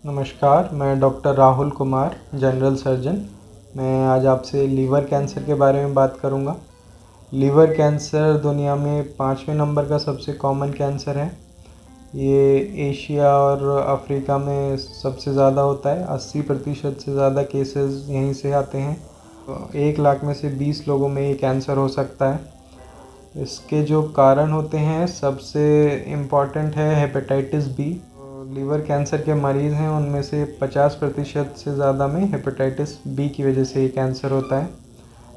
नमस्कार, मैं doctor Rahul Kumar, general surgeon. मैं आज आपसे लीवर कैंसर के बारे में बात करूंगा। लीवर कैंसर दुनिया में 5वें नंबर का सबसे कॉमन कैंसर है। ये एशिया और अफ्रीका में सबसे ज़्यादा होता है। 80% से ज़्यादा केसेस यहीं से आते हैं। 1 लाख में से 20 लोगों में ये कैंसर हो सकता है। इसके जो कारण होते हैं, सबसे इम्पॉर्टेंट है हेपेटाइटिस बी। लीवर कैंसर के मरीज़ हैं, उनमें से 50% से ज़्यादा में हेपेटाइटिस बी की वजह से ये कैंसर होता है।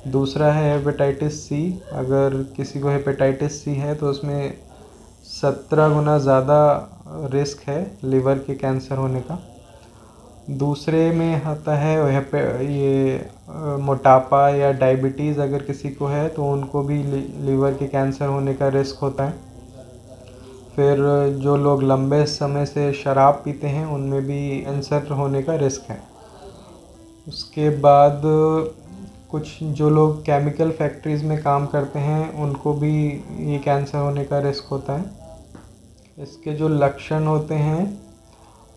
दूसरा है हेपेटाइटिस सी। अगर किसी को हेपेटाइटिस सी है तो उसमें 17 गुना ज़्यादा रिस्क है लीवर के कैंसर होने का। दूसरे में आता है मोटापा या डायबिटीज़। अगर किसी को है तो उनको भी लीवर के कैंसर होने का रिस्क होता है। फिर जो लोग लंबे समय से शराब पीते हैं, उनमें भी कैंसर होने का रिस्क है। उसके बाद कुछ जो लोग केमिकल फैक्ट्रीज़ में काम करते हैं, उनको भी ये कैंसर होने का रिस्क होता है। इसके जो लक्षण होते हैं,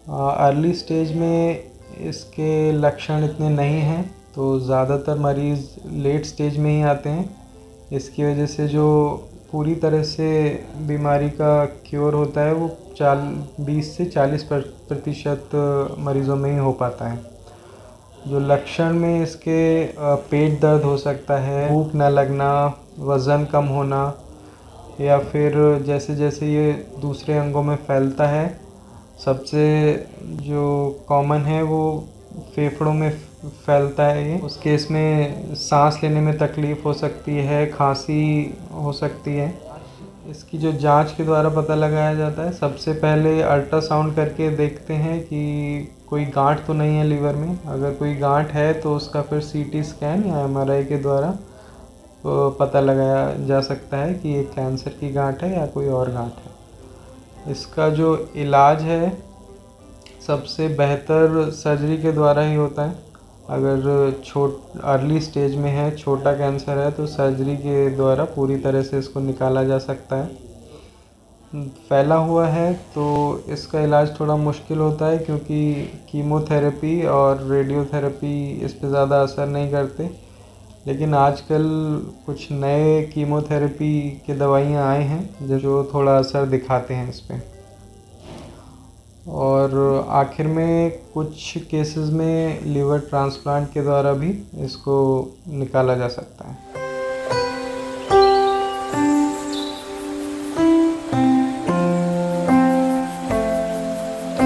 अर्ली स्टेज में इसके लक्षण इतने नहीं हैं, तो ज़्यादातर मरीज़ लेट स्टेज में ही आते हैं। इसकी वजह से जो पूरी तरह से बीमारी का क्योर होता है वो 20 से 40% मरीज़ों में ही हो पाता है। जो लक्षण में इसके पेट दर्द हो सकता है, भूख न लगना, वज़न कम होना, या फिर जैसे जैसे ये दूसरे अंगों में फैलता है, सबसे जो कॉमन है वो फेफड़ों में फैलता है। ये उस केस में सांस लेने में तकलीफ़ हो सकती है, खांसी हो सकती है। इसकी जो जांच के द्वारा पता लगाया जाता है, सबसे पहले अल्ट्रासाउंड करके देखते हैं कि कोई गांठ तो नहीं है लीवर में। अगर कोई गांठ है तो उसका फिर सीटी स्कैन या एमआरआई के द्वारा पता लगाया जा सकता है कि ये कैंसर की गांठ है या कोई और गांठ है। इसका जो इलाज है, सबसे बेहतर सर्जरी के द्वारा ही होता है। अगर अर्ली स्टेज में है, छोटा कैंसर है, तो सर्जरी के द्वारा पूरी तरह से इसको निकाला जा सकता है। फैला हुआ है तो इसका इलाज थोड़ा मुश्किल होता है, क्योंकि कीमोथेरेपी और रेडियोथेरेपी इस पे ज़्यादा असर नहीं करते। लेकिन आजकल कुछ नए कीमोथेरेपी के दवाइयाँ आए हैं जो थोड़ा असर दिखाते हैं इस पे। और आखिर में कुछ केसेस में लीवर ट्रांसप्लांट के द्वारा भी इसको निकाला जा सकता है।